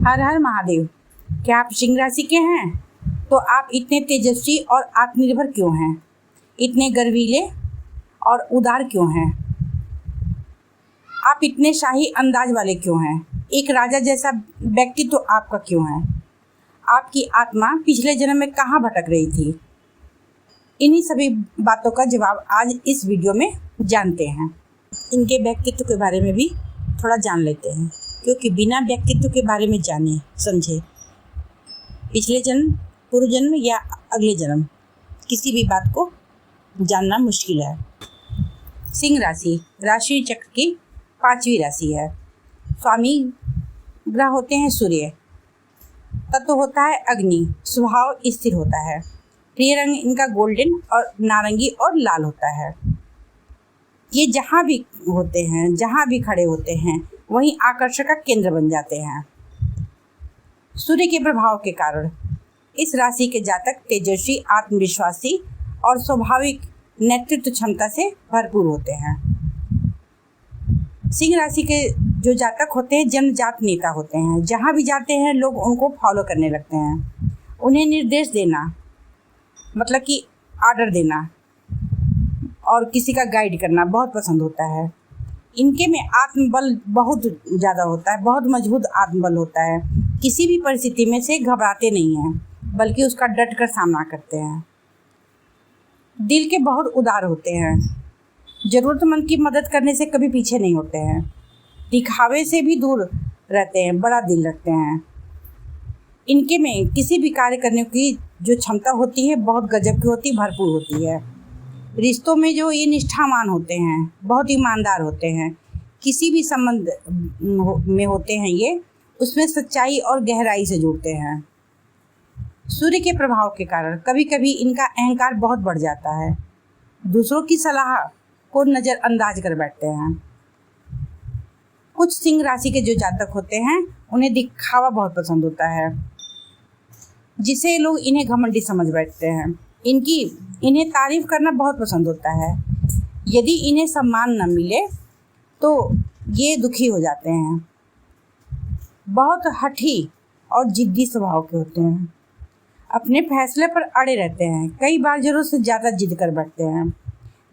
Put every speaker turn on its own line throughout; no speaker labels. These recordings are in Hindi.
हर हर महादेव। क्या आप सिंह राशि के हैं? तो आप इतने तेजस्वी और आत्मनिर्भर क्यों हैं? इतने गर्वीले और उदार क्यों हैं? आप इतने शाही अंदाज वाले क्यों हैं? एक राजा जैसा व्यक्तित्व तो आपका क्यों है? आपकी आत्मा पिछले जन्म में कहाँ भटक रही थी? इन्हीं सभी बातों का जवाब आज इस वीडियो में जानते हैं। इनके व्यक्तित्व के बारे में भी थोड़ा जान लेते हैं, क्योंकि बिना व्यक्तित्व के बारे में जाने समझे पिछले जन्म, पूर्व जन्म या अगले जन्म किसी भी बात को जानना मुश्किल है। सिंह राशि राशि चक्र की 5वीं राशि है। स्वामी ग्रह होते हैं सूर्य। तत्व होता है अग्नि। स्वभाव स्थिर होता है। प्रिय रंग इनका गोल्डन और नारंगी और लाल होता है। ये जहाँ भी होते हैं, जहाँ भी खड़े होते हैं, वहीं आकर्षण का केंद्र बन जाते हैं। सूर्य के प्रभाव के कारण इस राशि के जातक तेजस्वी, आत्मविश्वासी और स्वाभाविक नेतृत्व क्षमता से भरपूर होते हैं। सिंह राशि के जो जातक होते हैं जन्मजात नेता होते हैं। जहाँ भी जाते हैं लोग उनको फॉलो करने लगते हैं। उन्हें निर्देश देना मतलब कि आर्डर देना और किसी का गाइड करना बहुत पसंद होता है। इनके में आत्मबल बहुत ज़्यादा होता है, बहुत मजबूत आत्मबल होता है। किसी भी परिस्थिति में से घबराते नहीं हैं, बल्कि उसका डट कर सामना करते हैं। दिल के बहुत उदार होते हैं। ज़रूरतमंद की मदद करने से कभी पीछे नहीं होते हैं। दिखावे से भी दूर रहते हैं, बड़ा दिल रखते हैं। इनके में किसी भी कार्य करने की जो क्षमता होती है बहुत गजब की होती, भरपूर होती है। रिश्तों में जो ये निष्ठावान होते हैं, बहुत ईमानदार होते हैं। किसी भी संबंध में होते हैं ये, उसमें सच्चाई और गहराई से जुड़ते हैं। सूर्य के प्रभाव के कारण कभी कभी इनका अहंकार बहुत बढ़ जाता है। दूसरों की सलाह को नज़रअंदाज कर बैठते हैं। कुछ सिंह राशि के जो जातक होते हैं उन्हें दिखावा बहुत पसंद होता है, जिसे लोग इन्हें घमंडी समझ बैठते हैं। इन्हें तारीफ करना बहुत पसंद होता है। यदि इन्हें सम्मान न मिले तो ये दुखी हो जाते हैं। बहुत हठी और जिद्दी स्वभाव के होते हैं। अपने फैसले पर अड़े रहते हैं। कई बार ज़रूरत से ज़्यादा जिद कर बैठते हैं,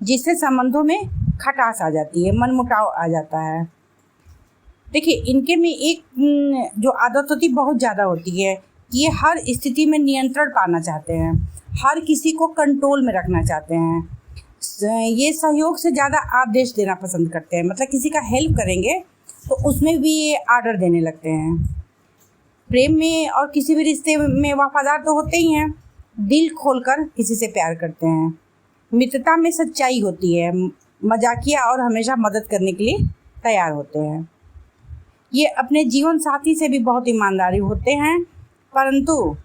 जिससे संबंधों में खटास आ जाती है, मनमुटाव आ जाता है। देखिए, इनके में एक जो आदत होती बहुत ज़्यादा होती है कि ये हर स्थिति में नियंत्रण पाना चाहते हैं, हर किसी को कंट्रोल में रखना चाहते हैं। ये सहयोग से ज़्यादा आदेश देना पसंद करते हैं। मतलब किसी का हेल्प करेंगे तो उसमें भी ये आर्डर देने लगते हैं। प्रेम में और किसी भी रिश्ते में वफादार तो होते ही हैं। दिल खोलकर किसी से प्यार करते हैं। मित्रता में सच्चाई होती है। मजाकिया और हमेशा मदद करने के लिए तैयार होते हैं। ये अपने जीवन साथी से भी बहुत ईमानदारी होते हैं, परंतु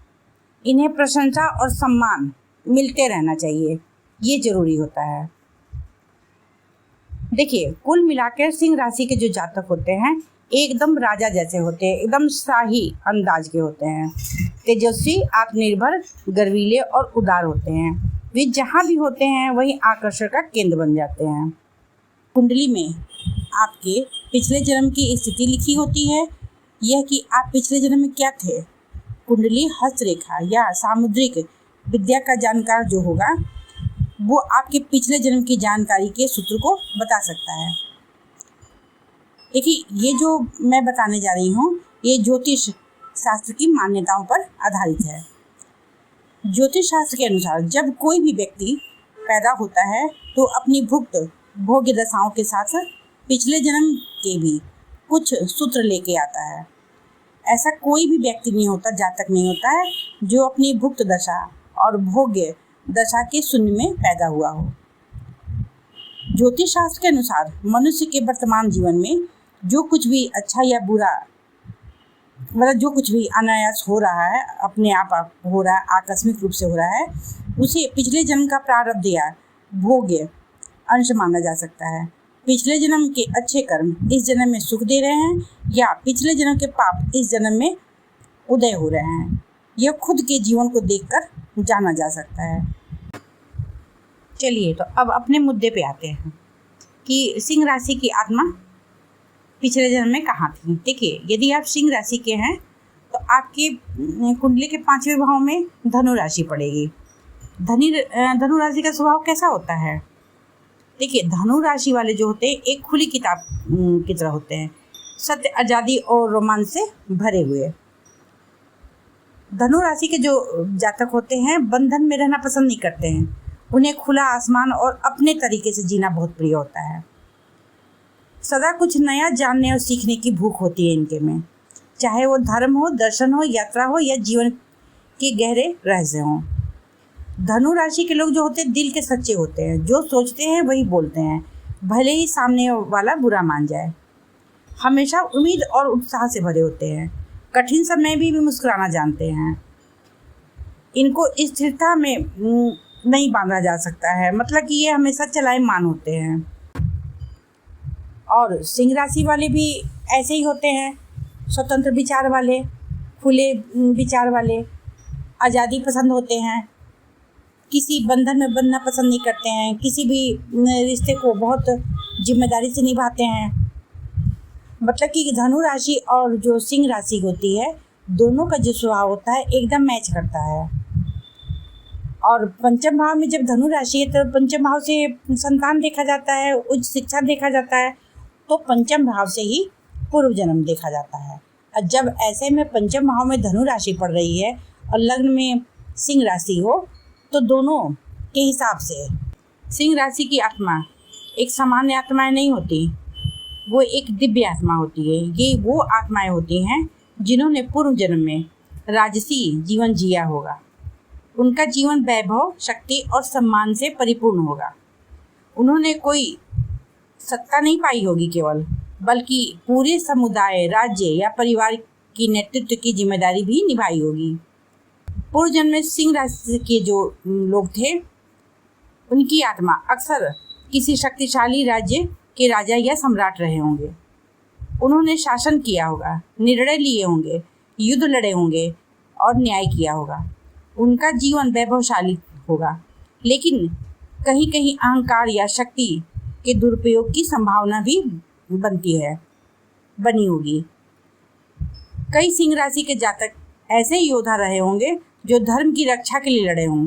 इन्हें प्रशंसा और सम्मान मिलते रहना चाहिए, ये ज़रूरी होता है। देखिए, कुल मिलाकर सिंह राशि के जो जातक होते हैं एकदम राजा जैसे होते हैं, एकदम शाही अंदाज के होते हैं। तेजस्वी, आत्मनिर्भर, गर्वीले और उदार होते हैं। वे जहाँ भी होते हैं वहीं आकर्षण का केंद्र बन जाते हैं। कुंडली में आपके पिछले जन्म की स्थिति लिखी होती है, यह कि आप पिछले जन्म में क्या थे। कुंडली हस्तरेखा या सामुद्रिक विद्या का जानकार जो होगा वो आपके पिछले जन्म की जानकारी के सूत्र को बता सकता है। देखिए, ये जो मैं बताने जा रही हूँ ये ज्योतिष शास्त्र की मान्यताओं पर आधारित है। ज्योतिष शास्त्र के अनुसार जब कोई भी व्यक्ति पैदा होता है तो अपनी भुक्त भोग्य दशाओं के साथ पिछले जन्म के भी कुछ सूत्र लेके आता है। ऐसा कोई भी व्यक्ति नहीं होता, जातक नहीं होता है, जो अपनी भुक्त दशा और भोग्य दशा के शून्य में पैदा हुआ हो। ज्योतिष शास्त्र के अनुसार मनुष्य के वर्तमान जीवन में जो कुछ भी अच्छा या बुरा, मतलब जो कुछ भी अनायास हो रहा है, अपने आप हो रहा है, आकस्मिक रूप से हो रहा है, उसे पिछले जन्म का प्रारब्ध या भोग्य अंश माना जा सकता है। पिछले जन्म के अच्छे कर्म इस जन्म में सुख दे रहे हैं या पिछले जन्म के पाप इस जन्म में उदय हो रहे हैं, यह खुद के जीवन को देखकर जाना जा सकता है। चलिए, तो अब अपने मुद्दे पे आते हैं कि सिंह राशि की आत्मा पिछले जन्म में कहाँ थी। देखिए, यदि आप सिंह राशि के हैं आपकी कुंडली के 5वें भाव में धनु राशि पड़ेगी। धनु राशि का स्वभाव कैसा होता है? देखिए, धनु राशि वाले जो होते हैं एक खुली किताब की तरह होते हैं, सत्य, आज़ादी और रोमांच से भरे हुए। धनु राशि के जो जातक होते हैं बंधन में रहना पसंद नहीं करते हैं। उन्हें खुला आसमान और अपने तरीके से जीना बहुत प्रिय होता है। सदा कुछ नया जानने और सीखने की भूख होती है इनके में, चाहे वो धर्म हो, दर्शन हो, यात्रा हो या जीवन के गहरे रहस्य हों। धनु राशि के लोग जो होते हैं दिल के सच्चे होते हैं, जो सोचते हैं वही बोलते हैं, भले ही सामने वाला बुरा मान जाए। हमेशा उम्मीद और उत्साह से भरे होते हैं, कठिन समय भी मुस्कुराना जानते हैं। इनको स्थिरता में नहीं बांधा जा सकता है, मतलब कि ये हमेशा चलायमान होते हैं। और सिंह राशि वाले भी ऐसे ही होते हैं, स्वतंत्र विचार वाले, खुले विचार वाले, आज़ादी पसंद होते हैं, किसी बंधन में बंधना पसंद नहीं करते हैं, किसी भी रिश्ते को बहुत जिम्मेदारी से निभाते हैं। मतलब कि धनु राशि और जो सिंह राशि होती है दोनों का जो स्वभाव होता है एकदम मैच करता है। और पंचम भाव में जब धनु राशि है तो पंचम भाव से संतान देखा जाता है, उच्च शिक्षा देखा जाता है, तो पंचम भाव से ही पूर्व जन्म देखा जाता है। और जब ऐसे में पंचम भाव में धनु राशि पड़ रही है और लग्न में सिंह राशि हो तो दोनों के हिसाब से सिंह राशि की आत्मा एक सामान्य आत्माएं नहीं होती, वो एक दिव्य आत्मा होती है। ये वो आत्माएं होती हैं जिन्होंने पूर्व जन्म में राजसी जीवन जिया होगा। उनका जीवन वैभव, शक्ति और सम्मान से परिपूर्ण होगा। उन्होंने कोई सत्ता नहीं पाई होगी केवल, बल्कि पूरे समुदाय, राज्य या परिवार की नेतृत्व की जिम्मेदारी भी निभाई होगी। पूर्व जन्म में सिंह राशि के जो लोग थे उनकी आत्मा अक्सर किसी शक्तिशाली राज्य के राजा या सम्राट रहे होंगे। उन्होंने शासन किया होगा, निर्णय लिए होंगे, युद्ध लड़े होंगे और न्याय किया होगा। उनका जीवन वैभवशाली होगा, लेकिन कहीं कहीं अहंकार या शक्ति के दुरुपयोग की संभावना भी बनी होगी। कई सिंह राशि के जातक ऐसे योद्धा रहे होंगे जो धर्म की रक्षा के लिए लड़े हों।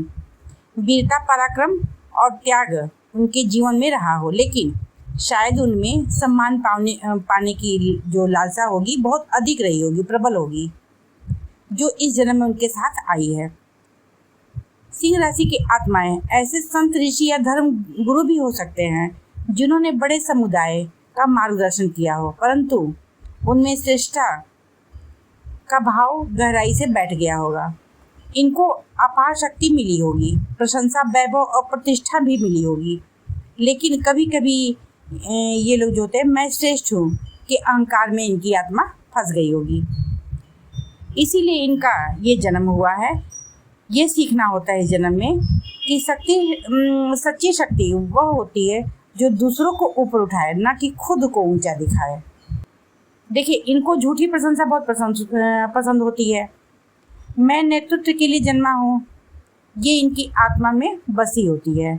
वीरता, पराक्रम और त्याग उनके जीवन में रहा हो, लेकिन शायद उनमें सम्मान पाने की जो लालसा होगी बहुत अधिक रही होगी, प्रबल होगी, जो इस जन्म में उनके साथ आई है। सिंह राशि की आत्माएं ऐसे संत, ऋषि या धर्म गुरु भी हो सकते हैं जिन्होंने बड़े समुदाय का मार्गदर्शन किया हो, परंतु उनमें श्रेष्ठता का भाव गहराई से बैठ गया होगा। इनको अपार शक्ति मिली होगी, प्रशंसा, वैभव और प्रतिष्ठा भी मिली होगी, लेकिन कभी कभी ये लोग जो होते हैं मैं श्रेष्ठ हूँ कि अहंकार में इनकी आत्मा फंस गई होगी। इसीलिए इनका ये जन्म हुआ है। ये सीखना होता है इस जन्म में कि सच्ची शक्ति वह होती है जो दूसरों को ऊपर उठाए, ना कि खुद को ऊंचा दिखाए। देखिए, इनको झूठी प्रशंसा बहुत पसंद होती है। मैं नेतृत्व के लिए जन्मा हूँ, ये इनकी आत्मा में बसी होती है।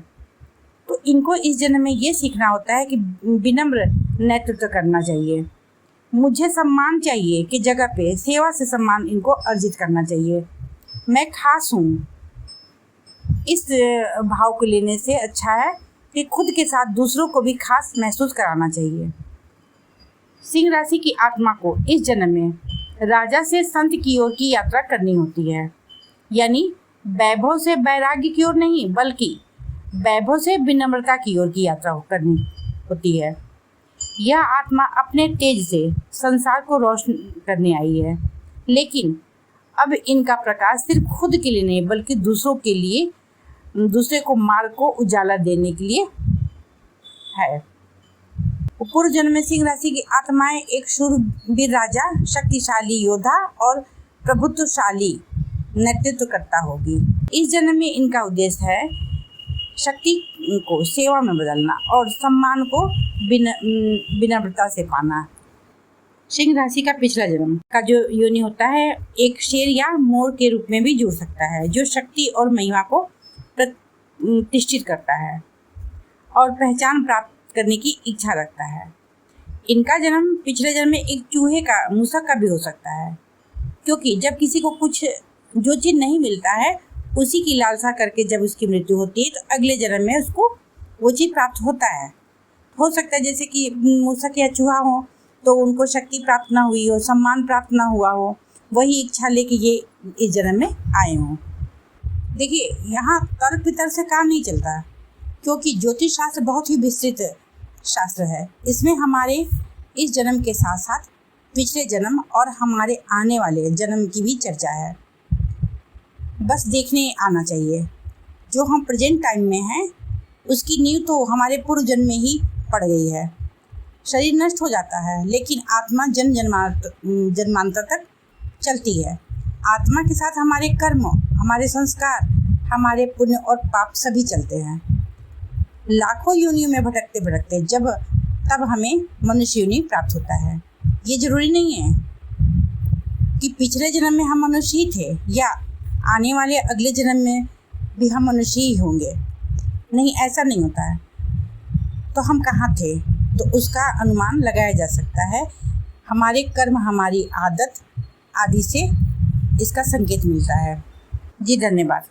तो इनको इस जन्म में ये सीखना होता है कि विनम्र नेतृत्व करना चाहिए। मुझे सम्मान चाहिए कि जगह पे सेवा से सम्मान इनको अर्जित करना चाहिए। मैं खास हूँ, इस भाव को लेने से अच्छा है कि खुद के साथ दूसरों को भी खास महसूस कराना चाहिए। सिंह राशि की आत्मा को इस जन्म में राजा से संत की ओर की यात्रा करनी होती है, यानी वैभव से वैराग्य की ओर नहीं, बल्कि वैभव से विनम्रता की ओर की यात्रा करनी होती है। यह आत्मा अपने तेज से संसार को रोशन करने आई है, लेकिन अब इनका प्रकाश सिर्फ खुद के लिए नहीं बल्कि दूसरों के लिए, दूसरे को मार्ग को उजाला देने के लिए है। पूर्व जन्म में सिंह राशि की आत्माएं एक शूरवीर राजा, शक्तिशाली योद्धा और प्रभुत्वशाली नेतृत्व करता होगी। इस जन्म में इनका उद्देश्य है शक्ति को सेवा में बदलना और सम्मान को विनम्रता से पाना। सिंह राशि का पिछला जन्म का जो योनि होता है एक शेर या मोर के रूप में भी जुड़ सकता है, जो शक्ति और महिमा को प्रतिष्ठित करता है और पहचान प्राप्त करने की इच्छा रखता है। इनका जन्म पिछले जन्म में एक चूहे का, मूसक का भी हो सकता है, क्योंकि जब किसी को कुछ जो चीज़ नहीं मिलता है उसी की लालसा करके जब उसकी मृत्यु होती है तो अगले जन्म में उसको वो चीज़ प्राप्त होता है। हो सकता है जैसे कि मूषक या चूहा हो तो उनको शक्ति प्राप्त ना हुई हो, सम्मान प्राप्त ना हुआ हो, वही इच्छा लेके ये इस जन्म में आए हों। देखिए यहाँ तर्क वितर्क से काम नहीं चलता, क्योंकि ज्योतिष शास्त्र बहुत ही विस्तृत शास्त्र है। इसमें हमारे इस जन्म के साथ साथ पिछले जन्म और हमारे आने वाले जन्म की भी चर्चा है। बस देखने आना चाहिए। जो हम प्रेजेंट टाइम में हैं उसकी नींव तो हमारे पूर्व जन्म में ही पड़ गई है। शरीर नष्ट हो जाता है लेकिन आत्मा जन्मांतर तक चलती है। आत्मा के साथ हमारे कर्म, हमारे संस्कार, हमारे पुण्य और पाप सभी चलते हैं। लाखों योनियों में भटकते भटकते तब हमें मनुष्य योनि प्राप्त होता है। ये जरूरी नहीं है कि पिछले जन्म में हम मनुष्य ही थे या आने वाले अगले जन्म में भी हम मनुष्य ही होंगे। नहीं, ऐसा नहीं होता है। तो हम कहाँ थे तो उसका अनुमान लगाया जा सकता है। हमारे कर्म, हमारी आदत आदि से इसका संकेत मिलता है। जी धन्यवाद।